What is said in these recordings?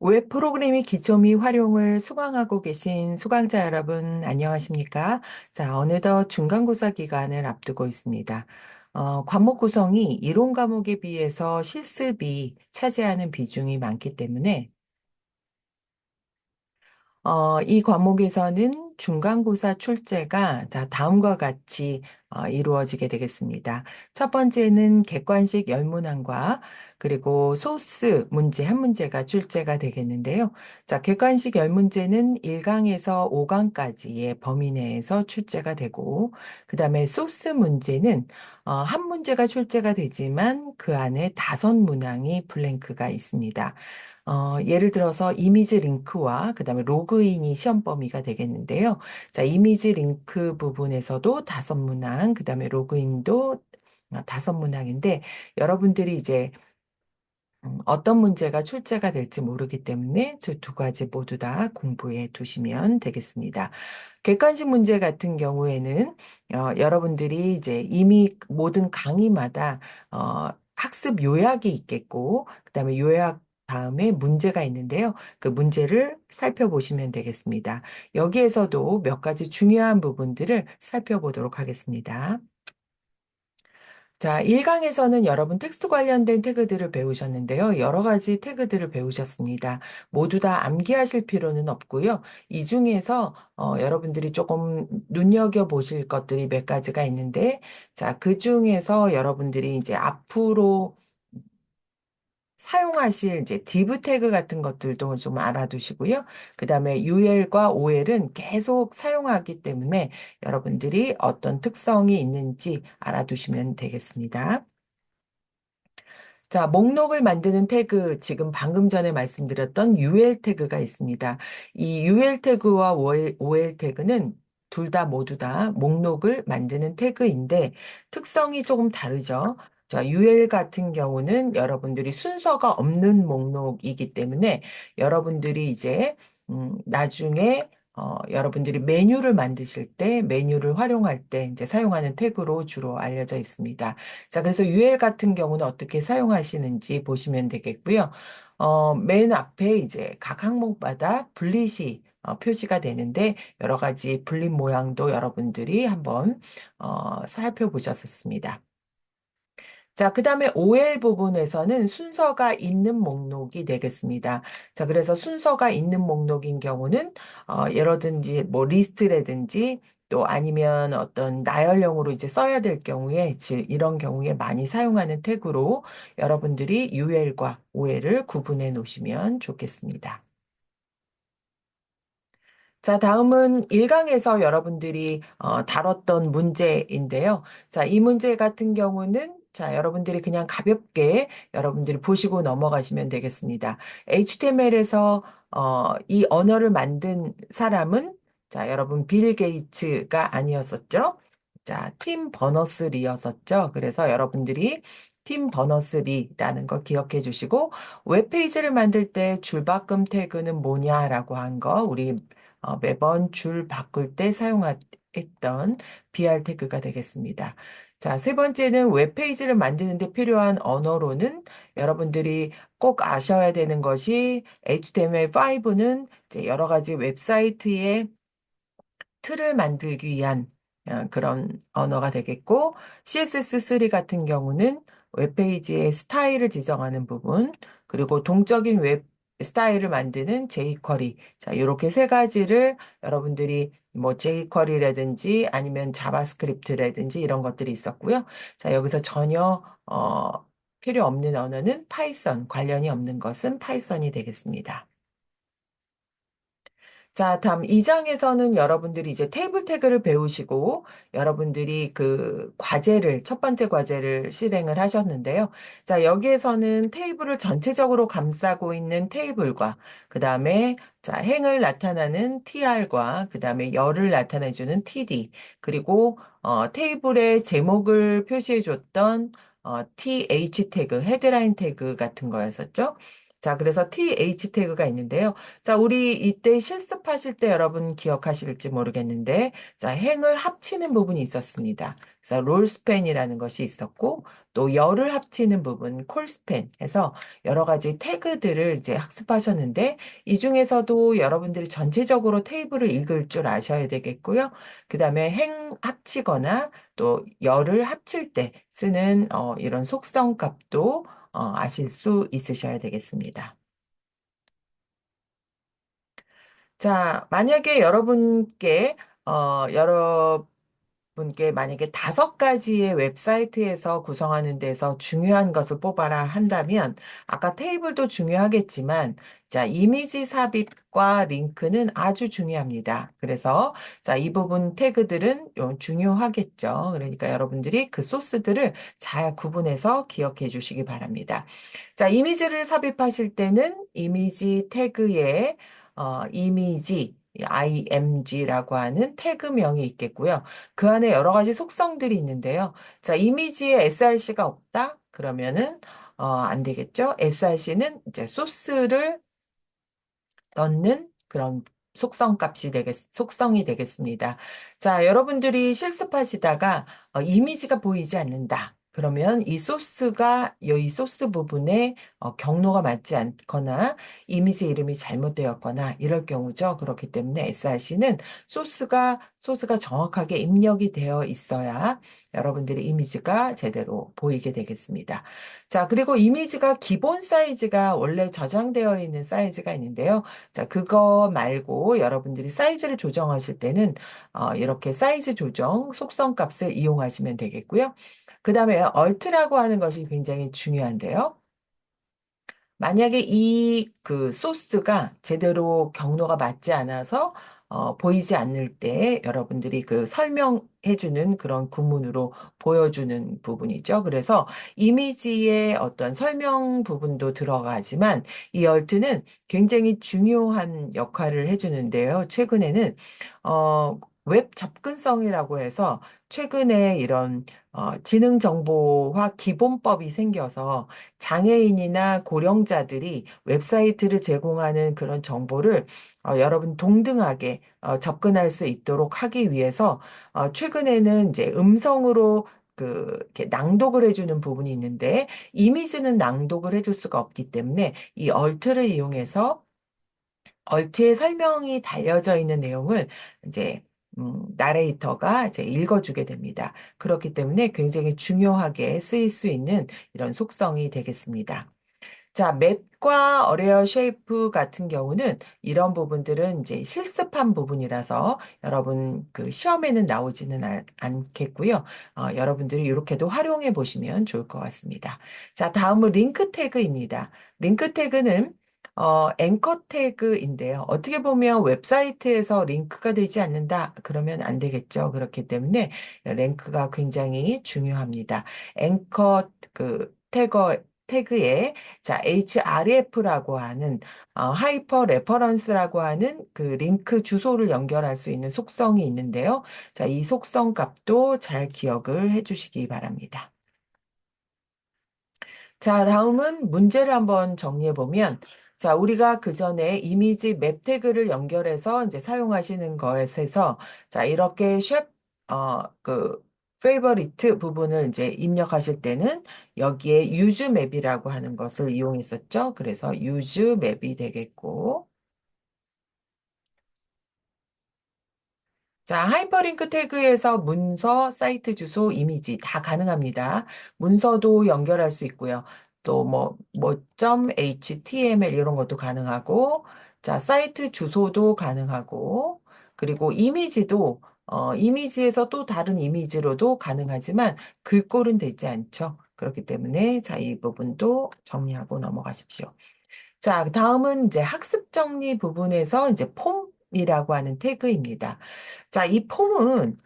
웹 프로그래밍 기초 및 활용을 수강하고 계신 수강자 여러분, 안녕하십니까? 자, 어느덧 중간고사 기간을 앞두고 있습니다. 과목 구성이 이론 과목에 비해서 실습이 차지하는 비중이 많기 때문에 이 과목에서는 중간고사 출제가 자, 다음과 같이 이루어지게 되겠습니다. 첫 번째는 객관식 열문항과 그리고 소스 문제 한 문제가 출제가 되겠는데요. 자, 객관식 열문제는 1강에서 5강까지의 범위 내에서 출제가 되고, 그 다음에 소스 문제는 한 문제가 출제가 되지만 그 안에 5문항이 블랭크가 있습니다. 예를 들어서 이미지 링크와 그다음에 로그인이 시험 범위가 되겠는데요. 자, 이미지 링크 부분에서도 5문항, 그다음에 로그인도 5문항인데 여러분들이 이제 어떤 문제가 출제가 될지 모르기 때문에 저 두 가지 모두 다 공부해 두시면 되겠습니다. 객관식 문제 같은 경우에는 여러분들이 이제 이미 모든 강의마다 학습 요약이 있겠고 그다음에 요약 다음에 문제가 있는데요. 그 문제를 살펴보시면 되겠습니다. 여기에서도 몇 가지 중요한 부분들을 살펴보도록 하겠습니다. 자, 1강에서는 여러분 텍스트 관련된 태그들을 배우셨는데요. 여러 가지 태그들을 배우셨습니다. 모두 다 암기하실 필요는 없고요. 이 중에서 여러분들이 조금 눈여겨보실 것들이 몇 가지가 있는데, 자, 그 중에서 여러분들이 이제 앞으로 사용하실 이제 div 태그 같은 것들도 좀 알아두시고요. 그 다음에 UL과 OL은 계속 사용하기 때문에 여러분들이 어떤 특성이 있는지 알아두시면 되겠습니다. 자, 목록을 만드는 태그, 지금 방금 전에 말씀드렸던 UL 태그가 있습니다. 이 UL 태그와 OL 태그는 둘 다 모두 다 목록을 만드는 태그인데 특성이 조금 다르죠. 자, UL 같은 경우는 여러분들이 순서가 없는 목록이기 때문에 여러분들이 이제 나중에 여러분들이 메뉴를 만드실 때 메뉴를 활용할 때 이제 사용하는 태그로 주로 알려져 있습니다. 자, 그래서 UL 같은 경우는 어떻게 사용하시는지 보시면 되겠고요. 맨 앞에 이제 각 항목마다 분릿이 표시가 되는데 여러 가지 분릿 모양도 여러분들이 한번 살펴보셨습니다. 자, 그 다음에 OL 부분에서는 순서가 있는 목록이 되겠습니다. 자, 그래서 순서가 있는 목록인 경우는, 예라든지 뭐 리스트라든지 또 아니면 어떤 나열형으로 이제 써야 될 경우에, 즉, 이런 경우에 많이 사용하는 태그로 여러분들이 UL과 OL을 구분해 놓으시면 좋겠습니다. 자, 다음은 1강에서 여러분들이 다뤘던 문제인데요. 자, 이 문제 같은 경우는 자, 여러분들이 그냥 가볍게 여러분들이 보시고 넘어가시면 되겠습니다. HTML에서 이 언어를 만든 사람은 자, 여러분 빌 게이츠가 아니었었죠? 자, 팀 버너스리였었죠. 그래서 여러분들이 팀 버너스리라는 거 기억해 주시고 웹페이지를 만들 때 줄바꿈 태그는 뭐냐라고 한 거 우리 매번 줄 바꿀 때 사용했던 BR 태그가 되겠습니다. 자, 세 번째는 웹페이지를 만드는 데 필요한 언어로는 여러분들이 꼭 아셔야 되는 것이 HTML5는 이제 여러 가지 웹사이트의 틀을 만들기 위한 그런 언어가 되겠고 CSS3 같은 경우는 웹페이지의 스타일을 지정하는 부분 그리고 동적인 웹 스타일을 만드는 jQuery 자 이렇게 세 가지를 여러분들이 뭐 jQuery라든지 아니면 자바스크립트라든지 이런 것들이 있었고요. 자 여기서 전혀 필요 없는 언어는 파이썬 관련이 없는 것은 파이썬이 되겠습니다. 자, 다음 2장에서는 여러분들이 이제 테이블 태그를 배우시고 여러분들이 그 과제를, 첫 번째 과제를 실행을 하셨는데요. 자, 여기에서는 테이블을 전체적으로 감싸고 있는 테이블과 그 다음에 자, 행을 나타나는 tr과 그 다음에 열을 나타내주는 td 그리고 테이블의 제목을 표시해 줬던 th 태그, 헤드라인 태그 같은 거였었죠. 자, 그래서 th 태그가 있는데요. 자, 우리 이때 실습하실 때 여러분 기억하실지 모르겠는데, 자, 행을 합치는 부분이 있었습니다. 그래서 롤스팬이라는 것이 있었고, 또 열을 합치는 부분, 콜스팬 해서 여러 가지 태그들을 이제 학습하셨는데, 이 중에서도 여러분들이 전체적으로 테이블을 읽을 줄 아셔야 되겠고요. 그 다음에 행 합치거나 또 열을 합칠 때 쓰는 이런 속성 값도 아실 수 있으셔야 되겠습니다. 자, 만약에 여러분께 만약에 5가지의 웹사이트에서 구성하는 데서 중요한 것을 뽑아라 한다면, 아까 테이블도 중요하겠지만, 자, 이미지 삽입과 링크는 아주 중요합니다. 그래서, 자, 이 부분 태그들은 중요하겠죠. 그러니까 여러분들이 그 소스들을 잘 구분해서 기억해 주시기 바랍니다. 자, 이미지를 삽입하실 때는 이미지 태그에 이미지, img라고 하는 태그명이 있겠고요. 그 안에 여러 가지 속성들이 있는데요. 자, 이미지에 src가 없다? 그러면은, 안 되겠죠? src는 이제 소스를 넣는 그런 속성이 되겠습니다. 자, 여러분들이 실습하시다가 이미지가 보이지 않는다. 그러면 이 소스 부분에 경로가 맞지 않거나 이미지 이름이 잘못되었거나 이럴 경우죠. 그렇기 때문에 SRC는 소스가 정확하게 입력이 되어 있어야 여러분들의 이미지가 제대로 보이게 되겠습니다. 자, 그리고 이미지가 기본 사이즈가 원래 저장되어 있는 사이즈가 있는데요. 자, 그거 말고 여러분들이 사이즈를 조정하실 때는 이렇게 사이즈 조정 속성 값을 이용하시면 되겠고요. 그 다음에 얼트라고 하는 것이 굉장히 중요한데요. 만약에 이 그 소스가 제대로 경로가 맞지 않아서 보이지 않을 때 여러분들이 그 설명해주는 그런 구문으로 보여주는 부분이죠. 그래서 이미지의 어떤 설명 부분도 들어가지만 이 얼트는 굉장히 중요한 역할을 해주는데요. 최근에는 웹 접근성이라고 해서 최근에 이런 지능 정보화 기본법이 생겨서 장애인이나 고령자들이 웹사이트를 제공하는 그런 정보를 여러분 동등하게 접근할 수 있도록 하기 위해서 최근에는 이제 음성으로 이렇게 낭독을 해주는 부분이 있는데 이미지는 낭독을 해줄 수가 없기 때문에 이 얼트를 이용해서 얼트에 설명이 달려져 있는 내용을 이제 나레이터가 이제 읽어주게 됩니다. 그렇기 때문에 굉장히 중요하게 쓰일 수 있는 이런 속성이 되겠습니다. 자, 맵과 어레어 쉐이프 같은 경우는 이런 부분들은 이제 실습한 부분이라서 여러분 그 시험에는 나오지는 않겠고요. 여러분들이 이렇게도 활용해 보시면 좋을 것 같습니다. 자, 다음은 링크 태그입니다. 링크 태그는 앵커 태그인데요. 어떻게 보면 웹사이트에서 링크가 되지 않는다. 그러면 안 되겠죠. 그렇기 때문에 랭크가 굉장히 중요합니다. 앵커 태그에 자, href라고 하는 하이퍼 레퍼런스라고 하는 그 링크 주소를 연결할 수 있는 속성이 있는데요. 자, 이 속성 값도 잘 기억을 해 주시기 바랍니다. 자, 다음은 문제를 한번 정리해 보면, 자, 우리가 그 전에 이미지 맵 태그를 연결해서 이제 사용하시는 것에서, 자, 이렇게 페이버리트 부분을 이제 입력하실 때는 여기에 use 맵이라고 하는 것을 이용했었죠. 그래서 use 맵이 되겠고, 자, 하이퍼링크 태그에서 문서, 사이트 주소, 이미지 다 가능합니다. 문서도 연결할 수 있고요. 또 .html 이런 것도 가능하고, 자, 사이트 주소도 가능하고, 그리고 이미지에서 또 다른 이미지로도 가능하지만 글꼴은 되지 않죠. 그렇기 때문에 자, 이 부분도 정리하고 넘어가십시오. 자, 다음은 이제 학습 정리 부분에서 이제 폼이라고 하는 태그입니다. 자, 이 폼은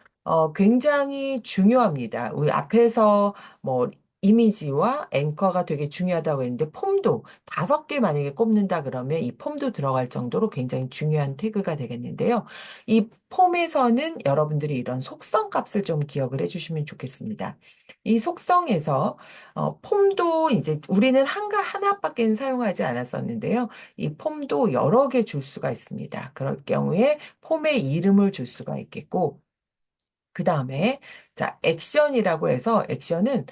굉장히 중요합니다. 우리 앞에서 뭐 이미지와 앵커가 되게 중요하다고 했는데 폼도 5개 만약에 꼽는다 그러면 이 폼도 들어갈 정도로 굉장히 중요한 태그가 되겠는데요. 이 폼에서는 여러분들이 이런 속성 값을 좀 기억을 해주시면 좋겠습니다. 이 속성에서 폼도 이제 우리는 하나밖에 사용하지 않았었는데요. 이 폼도 여러 개 줄 수가 있습니다. 그럴 경우에 폼의 이름을 줄 수가 있겠고, 그 다음에, 자, 액션이라고 해서 액션은,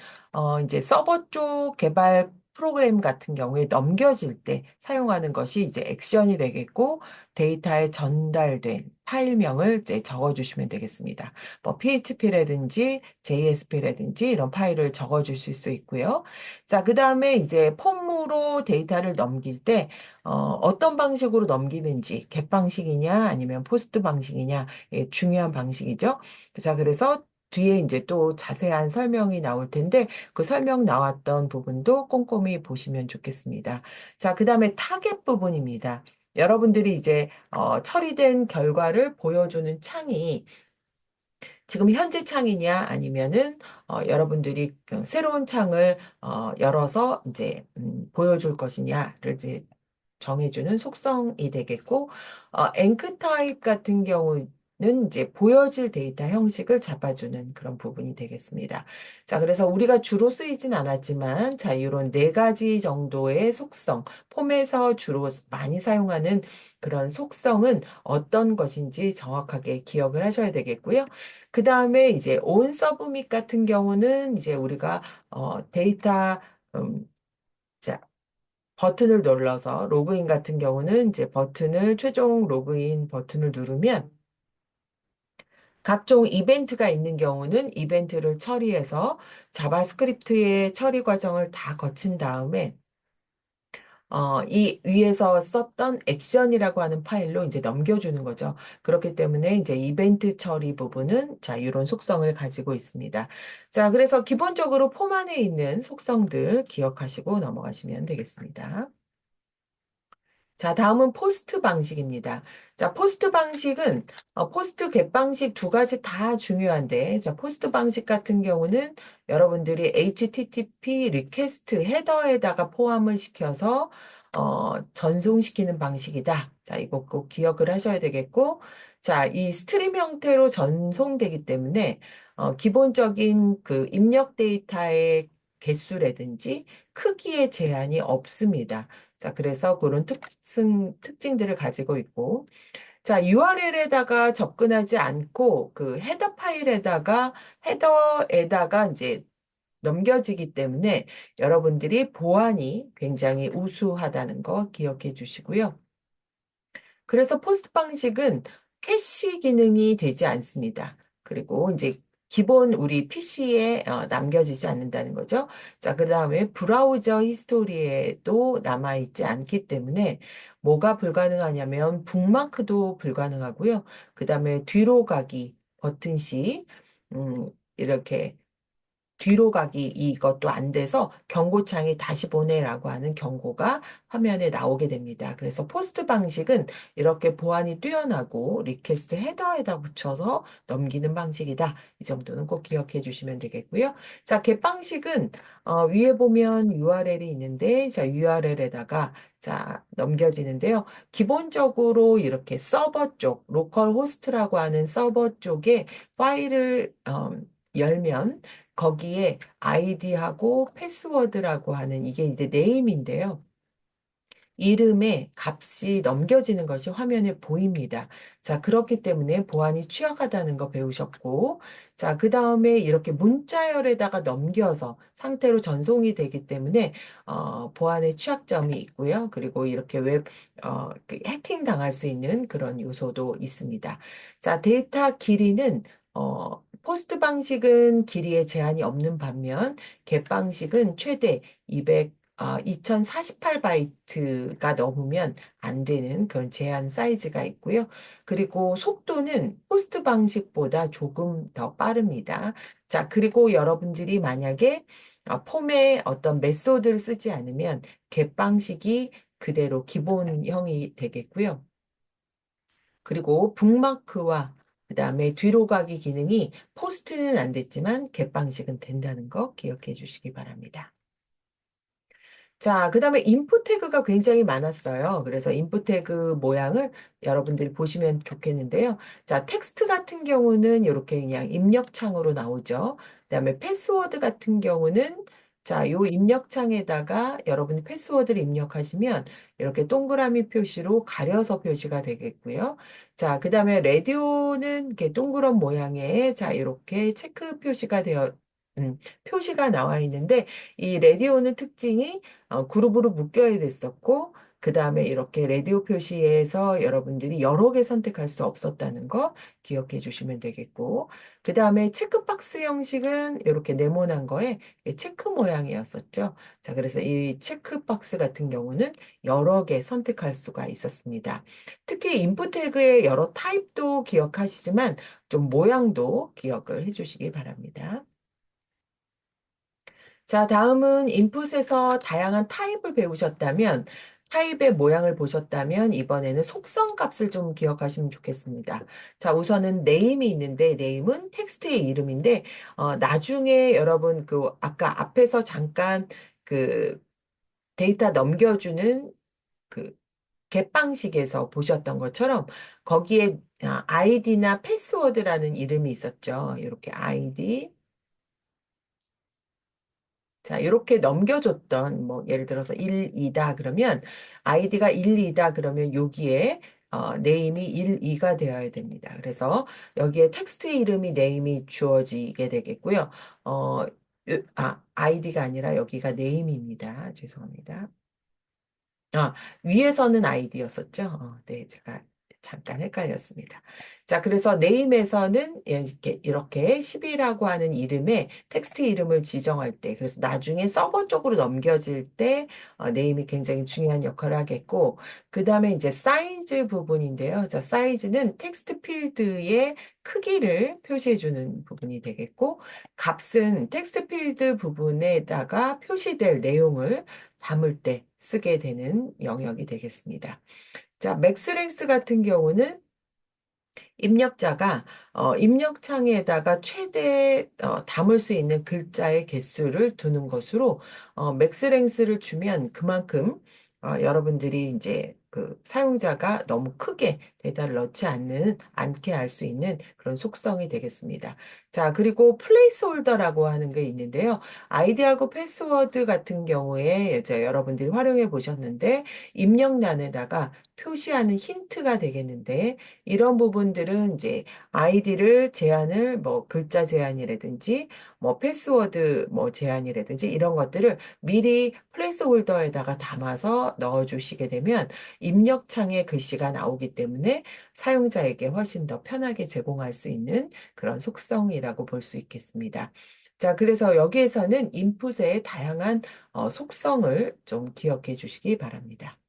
이제 서버 쪽 개발 프로그램 같은 경우에 넘겨질 때 사용하는 것이 이제 액션이 되겠고, 데이터에 전달된 파일명을 이제 적어주시면 되겠습니다. 뭐, PHP라든지 JSP라든지 이런 파일을 적어주실 수 있고요. 자, 그 다음에 이제 폼으로 데이터를 넘길 때, 어떤 방식으로 넘기는지, 겟 방식이냐, 아니면 포스트 방식이냐, 예, 중요한 방식이죠. 자, 그래서 뒤에 이제 또 자세한 설명이 나올 텐데 그 설명 나왔던 부분도 꼼꼼히 보시면 좋겠습니다. 자, 그 다음에 타겟 부분입니다. 여러분들이 이제 처리된 결과를 보여주는 창이 지금 현재 창이냐 아니면은 여러분들이 그 새로운 창을 열어서 이제 보여줄 것이냐를 이제 정해주는 속성이 되겠고, 앵크 타입 같은 경우는 이제 보여질 데이터 형식을 잡아주는 그런 부분이 되겠습니다. 자, 그래서 우리가 주로 쓰이진 않았지만, 자, 이런 4가지 정도의 속성, 폼에서 주로 많이 사용하는 그런 속성은 어떤 것인지 정확하게 기억을 하셔야 되겠고요. 그 다음에 이제 온 서브밋 같은 경우는 이제 우리가 데이터 음, 자, 버튼을 눌러서 로그인 같은 경우는 이제 최종 로그인 버튼을 누르면 각종 이벤트가 있는 경우는 이벤트를 처리해서 자바스크립트의 처리 과정을 다 거친 다음에 이 위에서 썼던 액션이라고 하는 파일로 이제 넘겨주는 거죠. 그렇기 때문에 이제 이벤트 처리 부분은 자, 이런 속성을 가지고 있습니다. 자, 그래서 기본적으로 폼 안에 있는 속성들 기억하시고 넘어가시면 되겠습니다. 자, 다음은 포스트 방식입니다. 자, 포스트 방식은, 포스트 겟 방식 2가지 다 중요한데, 자, 포스트 방식 같은 경우는 여러분들이 HTTP 리퀘스트 헤더에다가 포함을 시켜서, 전송시키는 방식이다. 자, 이거 꼭 기억을 하셔야 되겠고, 자, 이 스트림 형태로 전송되기 때문에, 기본적인 그 입력 데이터의 개수라든지 크기의 제한이 없습니다. 자, 그래서 그런 특징들을 가지고 있고, 자, URL에다가 접근하지 않고 그 헤더에다가 이제 넘겨지기 때문에 여러분들이 보안이 굉장히 우수하다는 거 기억해 주시고요. 그래서 포스트 방식은 캐시 기능이 되지 않습니다. 그리고 이제 기본 우리 PC에 남겨지지 않는다는 거죠. 자, 그 다음에 브라우저 히스토리에도 남아있지 않기 때문에 뭐가 불가능하냐면 북마크도 불가능하고요. 그 다음에 뒤로 가기 버튼 시, 이렇게 뒤로 가기 이것도 안 돼서 경고창이 다시 보내라고 하는 경고가 화면에 나오게 됩니다. 그래서 포스트 방식은 이렇게 보안이 뛰어나고 리퀘스트 헤더에다 붙여서 넘기는 방식이다. 이 정도는 꼭 기억해 주시면 되겠고요. 자, 겟 방식은 위에 보면 URL이 있는데 자, URL에다가 자, 넘겨지는데요. 기본적으로 이렇게 서버 쪽, 로컬 호스트라고 하는 서버 쪽에 파일을 열면 거기에 아이디하고 패스워드라고 하는 이게 이제 네임인데요. 이름에 값이 넘겨지는 것이 화면에 보입니다. 자, 그렇기 때문에 보안이 취약하다는 거 배우셨고, 자, 그 다음에 이렇게 문자열에다가 넘겨서 상태로 전송이 되기 때문에, 보안에 취약점이 있고요. 그리고 이렇게 그 해킹 당할 수 있는 그런 요소도 있습니다. 자, 데이터 길이는, 포스트 방식은 길이에 제한이 없는 반면, 겟 방식은 최대 2048바이트가 넘으면 안 되는 그런 제한 사이즈가 있고요. 그리고 속도는 포스트 방식보다 조금 더 빠릅니다. 자, 그리고 여러분들이 만약에 폼에 어떤 메소드를 쓰지 않으면 겟 방식이 그대로 기본형이 되겠고요. 그리고 북마크와 그다음에 뒤로 가기 기능이 포스트는 안 됐지만 갯방식은 된다는 거 기억해 주시기 바랍니다. 자, 그다음에 인풋 태그가 굉장히 많았어요. 그래서 인풋 태그 모양을 여러분들이 보시면 좋겠는데요. 자, 텍스트 같은 경우는 이렇게 그냥 입력창으로 나오죠. 그다음에 패스워드 같은 경우는 자, 요 입력창에다가 여러분이 패스워드를 입력하시면 이렇게 동그라미 표시로 가려서 표시가 되겠고요. 자, 그다음에 라디오는 이렇게 동그란 모양의 자, 이렇게 체크 표시가 표시가 나와 있는데 이 라디오는 특징이 그룹으로 묶여야 됐었고, 그 다음에 이렇게 라디오 표시에서 여러분들이 여러 개 선택할 수 없었다는 거 기억해 주시면 되겠고, 그 다음에 체크박스 형식은 이렇게 네모난 거에 체크 모양이었었죠. 자, 그래서 이 체크박스 같은 경우는 여러 개 선택할 수가 있었습니다. 특히 인풋 태그의 여러 타입도 기억하시지만 좀 모양도 기억을 해 주시기 바랍니다. 자, 다음은 인풋에서 다양한 타입을 배우셨다면, 타입의 모양을 보셨다면, 이번에는 속성 값을 좀 기억하시면 좋겠습니다. 자, 우선은 네임이 있는데, 네임은 텍스트의 이름인데, 나중에 여러분 아까 앞에서 잠깐 그 데이터 넘겨주는 그 겟방식에서 보셨던 것처럼, 거기에 아이디나 패스워드라는 이름이 있었죠. 이렇게 아이디, 자, 이렇게 넘겨줬던, 뭐, 예를 들어서 1, 2다 그러면, 아이디가 1, 2다 그러면 여기에, 네임이 1, 2가 되어야 됩니다. 그래서 여기에 텍스트 이름이 네임이 주어지게 되겠고요. 아이디가 아니라 여기가 네임입니다. 죄송합니다. 아, 위에서는 아이디였었죠. 네, 제가 잠깐 헷갈렸습니다. 자, 그래서 네임에서는 이렇게 10이라고 하는 이름에 텍스트 이름을 지정할 때, 그래서 나중에 서버 쪽으로 넘겨질 때 네임이 굉장히 중요한 역할을 하겠고, 그 다음에 이제 사이즈 부분인데요. 자, 사이즈는 텍스트 필드의 크기를 표시해주는 부분이 되겠고, 값은 텍스트 필드 부분에다가 표시될 내용을 담을 때 쓰게 되는 영역이 되겠습니다. 자, 맥스랭스 같은 경우는 입력자가 입력창에다가 최대 담을 수 있는 글자의 개수를 두는 것으로 맥스랭스를 주면 그만큼 여러분들이 이제 그 사용자가 너무 크게 데이터를 넣지 않게 할 수 있는 그런 속성이 되겠습니다. 자, 그리고 플레이스홀더라고 하는 게 있는데요. 아이디하고 패스워드 같은 경우에 이제 여러분들이 활용해 보셨는데 입력란에다가 표시하는 힌트가 되겠는데 이런 부분들은 이제 아이디를 제한을 뭐 글자 제한이라든지 뭐 패스워드 뭐 제한이라든지 이런 것들을 미리 플레이스홀더에다가 담아서 넣어 주시게 되면 입력창에 글씨가 나오기 때문에 사용자에게 훨씬 더 편하게 제공할 수 있는 그런 속성이라고 볼 수 있겠습니다. 자, 그래서 여기에서는 인풋의 다양한 속성을 좀 기억해 주시기 바랍니다.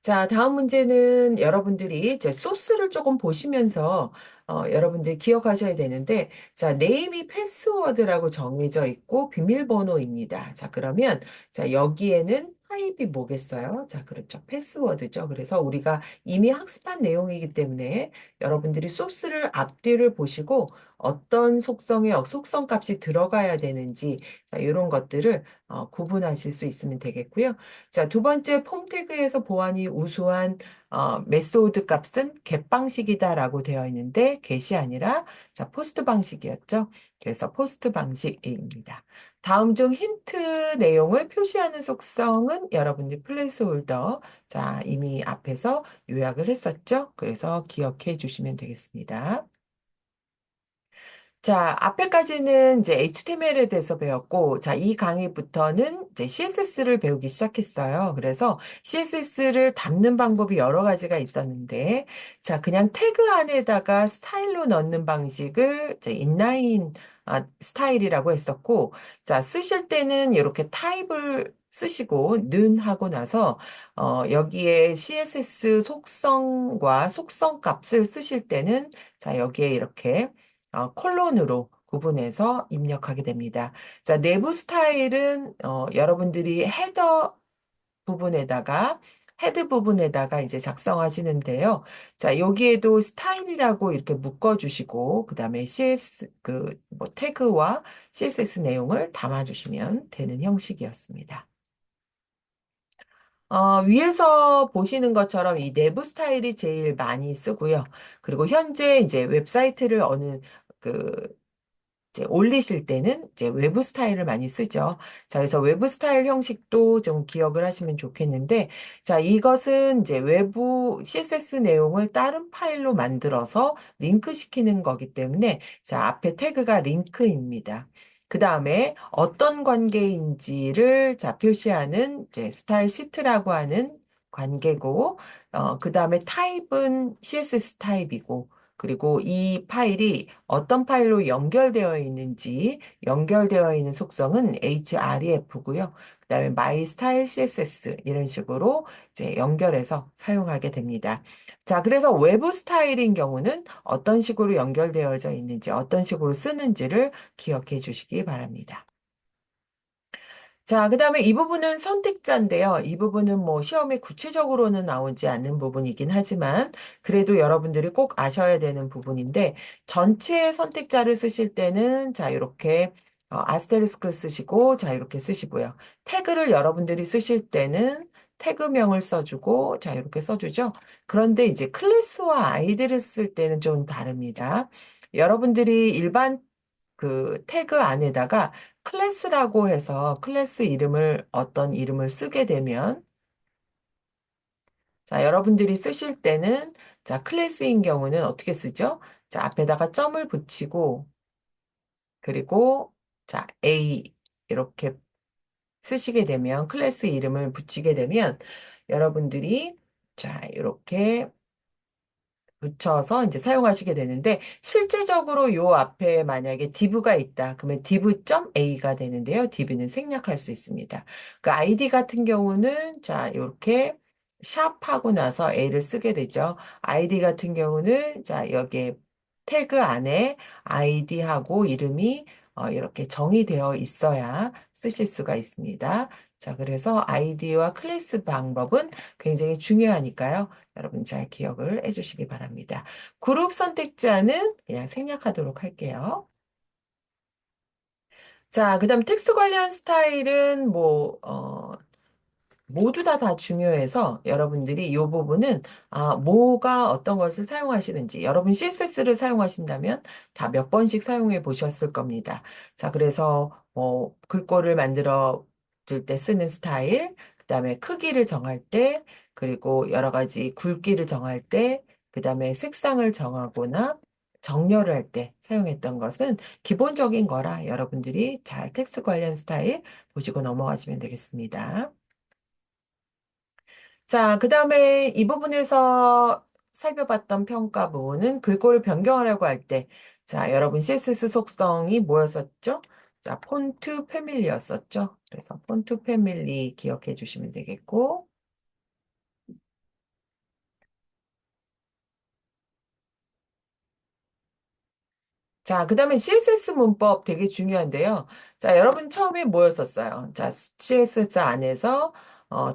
자, 다음 문제는 여러분들이 이제 소스를 조금 보시면서 여러분들이 기억하셔야 되는데, 자, 네임이 패스워드라고 정해져 있고 비밀번호입니다. 자, 그러면 자, 여기에는 타입이 뭐겠어요? 자, 그렇죠. 패스워드죠. 그래서 우리가 이미 학습한 내용이기 때문에 여러분들이 소스를 앞뒤를 보시고 어떤 속성의 속성 값이 들어가야 되는지 자, 이런 것들을 구분하실 수 있으면 되겠고요. 자, 두 번째 폼 태그에서 보안이 우수한 메소드 값은 get 방식이다라고 되어 있는데 get이 아니라 자, 포스트 방식이었죠. 그래서 포스트 방식입니다. 다음 중 힌트 내용을 표시하는 속성은 여러분들 플레이스홀더 자, 이미 앞에서 요약을 했었죠. 그래서 기억해 주시면 되겠습니다. 자, 앞에까지는 이제 HTML에 대해서 배웠고, 자, 이 강의부터는 이제 CSS를 배우기 시작했어요. 그래서 CSS를 담는 방법이 여러 가지가 있었는데, 자, 그냥 태그 안에다가 스타일로 넣는 방식을 이제 인라인 스타일이라고 했었고, 자, 쓰실 때는 이렇게 타입을 쓰시고, 는 하고 나서, 여기에 CSS 속성과 속성 값을 쓰실 때는, 자, 여기에 이렇게 콜론으로 구분해서 입력하게 됩니다. 자, 내부 스타일은 여러분들이 헤더 부분에다가 헤드 부분에다가 이제 작성하시는데요. 자, 여기에도 스타일이라고 이렇게 묶어주시고, 그 다음에 뭐 태그와 CSS 내용을 담아주시면 되는 형식이었습니다. 위에서 보시는 것처럼 이 내부 스타일이 제일 많이 쓰고요. 그리고 현재 이제 웹사이트를 그 이제 올리실 때는 이제 외부 스타일을 많이 쓰죠. 자, 그래서 외부 스타일 형식도 좀 기억을 하시면 좋겠는데, 자, 이것은 이제 외부 CSS 내용을 다른 파일로 만들어서 링크 시키는 거기 때문에, 자, 앞에 태그가 링크입니다. 그 다음에 어떤 관계인지를 자, 표시하는 이제 스타일 시트라고 하는 관계고, 그 다음에 타입은 CSS 타입이고, 그리고 이 파일이 어떤 파일로 연결되어 있는지, 연결되어 있는 속성은 href고요. 그다음에 my style css 이런 식으로 이제 연결해서 사용하게 됩니다. 자, 그래서 외부 스타일인 경우는 어떤 식으로 연결되어져 있는지, 어떤 식으로 쓰는지를 기억해 주시기 바랍니다. 자, 그 다음에 이 부분은 선택자인데요. 이 부분은 뭐 시험에 구체적으로는 나오지 않는 부분이긴 하지만 그래도 여러분들이 꼭 아셔야 되는 부분인데 전체 선택자를 쓰실 때는 자, 이렇게 아스테리스크를 쓰시고 자, 이렇게 쓰시고요. 태그를 여러분들이 쓰실 때는 태그명을 써주고 자, 이렇게 써주죠. 그런데 이제 클래스와 아이디를 쓸 때는 좀 다릅니다. 여러분들이 일반 그 태그 안에다가 클래스라고 해서 클래스 이름을 어떤 이름을 쓰게 되면 자, 여러분들이 쓰실 때는 자, 클래스인 경우는 어떻게 쓰죠? 자, 앞에다가 점을 붙이고 그리고 자, A 이렇게 쓰시게 되면 클래스 이름을 붙이게 되면 여러분들이 자, 이렇게 붙여서 이제 사용하시게 되는데 실제적으로 요 앞에 만약에 div가 있다. 그러면 div.a가 되는데요. div는 생략할 수 있습니다. 그 id 같은 경우는 자, 이렇게 샵하고 나서 a를 쓰게 되죠. id 같은 경우는 자, 여기에 태그 안에 id하고 이름이 이렇게 정의되어 있어야 쓰실 수가 있습니다. 자, 그래서 id와 클래스 방법은 굉장히 중요하니까요. 여러분 잘 기억을 해주시기 바랍니다. 그룹 선택자는 그냥 생략하도록 할게요. 자, 그 다음 텍스트 관련 스타일은 모두 다 중요해서 여러분들이 이 부분은 뭐가 어떤 것을 사용하시는지 여러분 CSS를 사용하신다면 다 몇 번씩 사용해 보셨을 겁니다. 자, 그래서 글꼴을 만들어 줄 때 쓰는 스타일, 그다음에 크기를 정할 때, 그리고 여러 가지 굵기를 정할 때, 그다음에 색상을 정하거나 정렬을 할 때 사용했던 것은 기본적인 거라 여러분들이 잘 텍스트 관련 스타일 보시고 넘어가시면 되겠습니다. 자, 그 다음에 이 부분에서 살펴봤던 평가 부분은 글꼴을 변경하려고 할 때, 자, 여러분 CSS 속성이 뭐였었죠? 자, 폰트 패밀리였었죠? 그래서 폰트 패밀리 기억해 주시면 되겠고, 자, 그 다음에 CSS 문법 되게 중요한데요. 자, 여러분 처음에 뭐였었어요? 자, CSS 안에서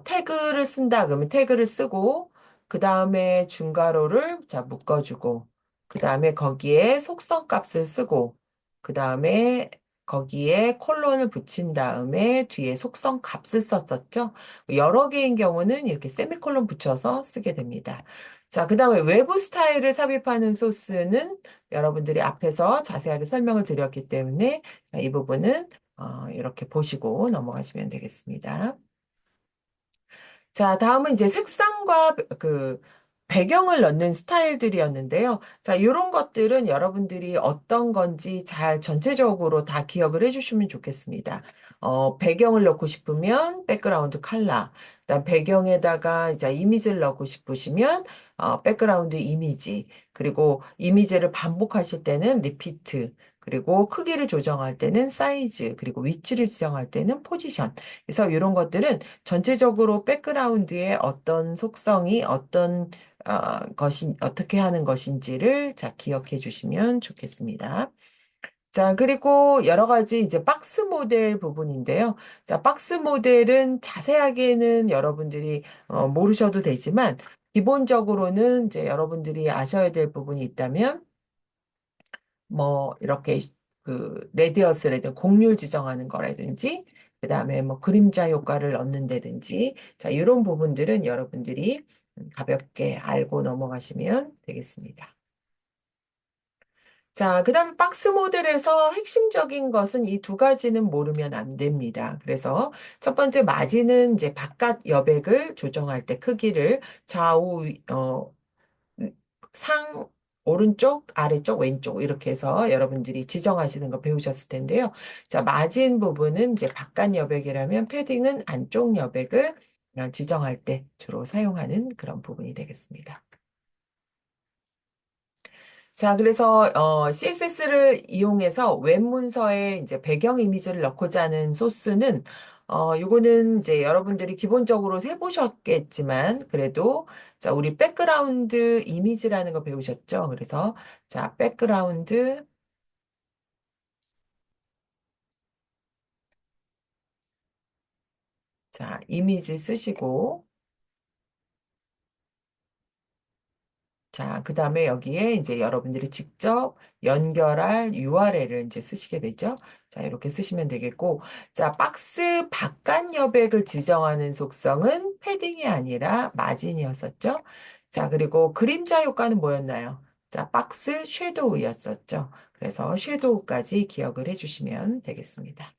태그를 쓴다 그러면 태그를 쓰고, 그 다음에 중괄호를 자, 묶어주고, 그 다음에 거기에 속성 값을 쓰고, 그 다음에 거기에 콜론을 붙인 다음에 뒤에 속성 값을 썼었죠. 여러 개인 경우는 이렇게 세미콜론 붙여서 쓰게 됩니다. 자, 그 다음에 외부 스타일을 삽입하는 소스는 여러분들이 앞에서 자세하게 설명을 드렸기 때문에 자, 이 부분은 이렇게 보시고 넘어가시면 되겠습니다. 자, 다음은 이제 색상과 그 배경을 넣는 스타일들이었는데요. 자, 이런 것들은 여러분들이 어떤 건지 잘 전체적으로 다 기억을 해주시면 좋겠습니다. 배경을 넣고 싶으면 백그라운드 컬러, 그다음 배경에다가 이제 이미지를 넣고 싶으시면 백그라운드 이미지, 그리고 이미지를 반복하실 때는 리피트, 그리고 크기를 조정할 때는 사이즈, 그리고 위치를 지정할 때는 포지션. 그래서 이런 것들은 전체적으로 백그라운드의 어떤 속성이 어떤 어떻게 하는 것인지를 자, 기억해 주시면 좋겠습니다. 자, 그리고 여러 가지 이제 박스 모델 부분인데요. 자, 박스 모델은 자세하게는 여러분들이 모르셔도 되지만, 기본적으로는 이제 여러분들이 아셔야 될 부분이 있다면, 뭐, 이렇게 레디어스라든지 곡률 지정하는 거라든지, 그 다음에 뭐 그림자 효과를 넣는다든지, 자, 이런 부분들은 여러분들이 가볍게 알고 넘어가시면 되겠습니다. 자, 그 다음 박스 모델에서 핵심적인 것은 이 두 가지는 모르면 안 됩니다. 그래서 첫 번째 마진은 이제 바깥 여백을 조정할 때 크기를 좌우, 상, 오른쪽, 아래쪽, 왼쪽 이렇게 해서 여러분들이 지정하시는 거 배우셨을 텐데요. 자, 마진 부분은 이제 바깥 여백이라면 패딩은 안쪽 여백을 지정할 때 주로 사용하는 그런 부분이 되겠습니다. 자, 그래서 CSS를 이용해서 웹 문서에 이제 배경 이미지를 넣고자 하는 소스는 요거는 이제 여러분들이 기본적으로 해보셨겠지만 그래도 자, 우리 백그라운드 이미지라는 거 배우셨죠? 그래서 자, 백그라운드 자, 이미지 쓰시고 자, 그 다음에 여기에 이제 여러분들이 직접 연결할 URL을 이제 쓰시게 되죠. 자, 이렇게 쓰시면 되겠고, 자, 박스 바깥 여백을 지정하는 속성은 패딩이 아니라 마진이었었죠. 자, 그리고 그림자 효과는 뭐였나요? 자, 박스 섀도우였었죠. 그래서 섀도우까지 기억을 해주시면 되겠습니다.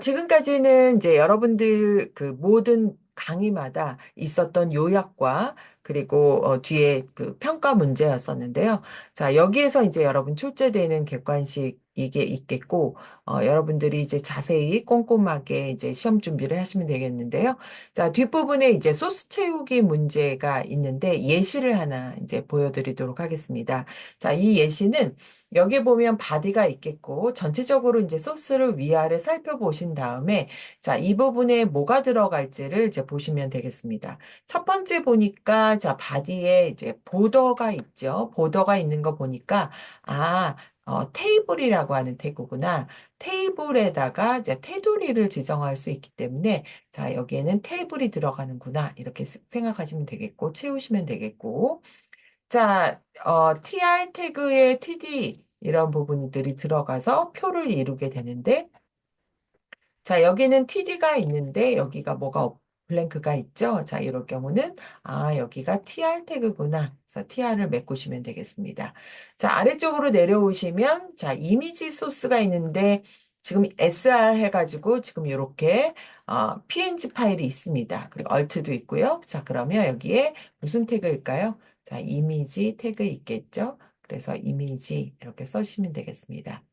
지금까지는 이제 여러분들 그 모든 강의마다 있었던 요약과 그리고 뒤에 그 평가 문제였었는데요. 자, 여기에서 이제 여러분 출제되는 객관식 이게 있겠고, 여러분들이 이제 자세히 꼼꼼하게 이제 시험 준비를 하시면 되겠는데요. 자, 뒷부분에 이제 소스 채우기 문제가 있는데 예시를 하나 이제 보여드리도록 하겠습니다. 자, 이 예시는 여기 보면 바디가 있겠고 전체적으로 이제 소스를 위아래 살펴보신 다음에 자, 이 부분에 뭐가 들어갈지를 이제 보시면 되겠습니다. 첫 번째 보니까 자, 바디에 이제 보더가 있죠. 보더가 있는 거 보니까 아, 테이블이라고 하는 태그구나. 테이블에다가 이제 테두리를 지정할 수 있기 때문에 자, 여기에는 테이블이 들어가는구나. 이렇게 생각하시면 되겠고 채우시면 되겠고 자, TR 태그에 TD 이런 부분들이 들어가서 표를 이루게 되는데, 자, 여기는 TD가 있는데, 여기가 블랭크가 있죠? 자, 이럴 경우는, 아, 여기가 TR 태그구나. 그래서 TR을 메꾸시면 되겠습니다. 자, 아래쪽으로 내려오시면, 자, 이미지 소스가 있는데, 지금 SR 해가지고, 지금 이렇게, PNG 파일이 있습니다. 그리고 얼트도 있고요. 자, 그러면 여기에 무슨 태그일까요? 자, 이미지 태그 있겠죠? 그래서 이미지 이렇게 써주시면 되겠습니다.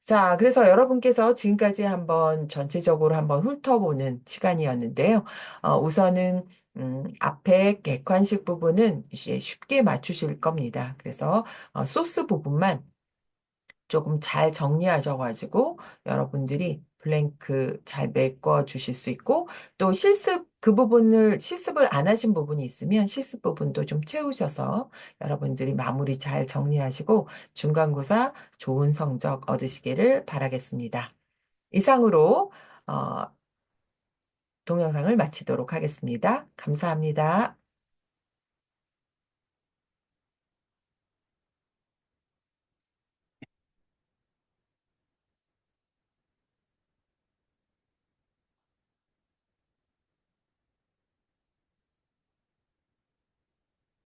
자, 그래서 여러분께서 지금까지 한번 전체적으로 한번 훑어보는 시간이었는데요. 우선은, 앞에 객관식 부분은 이제 쉽게 맞추실 겁니다. 그래서, 소스 부분만 조금 잘 정리하셔가지고 여러분들이 블랭크 잘 메꿔 주실 수 있고 또 실습 그 부분을 실습을 안 하신 부분이 있으면 실습 부분도 좀 채우셔서 여러분들이 마무리 잘 정리하시고 중간고사 좋은 성적 얻으시기를 바라겠습니다. 이상으로 어, 동영상을 마치도록 하겠습니다. 감사합니다.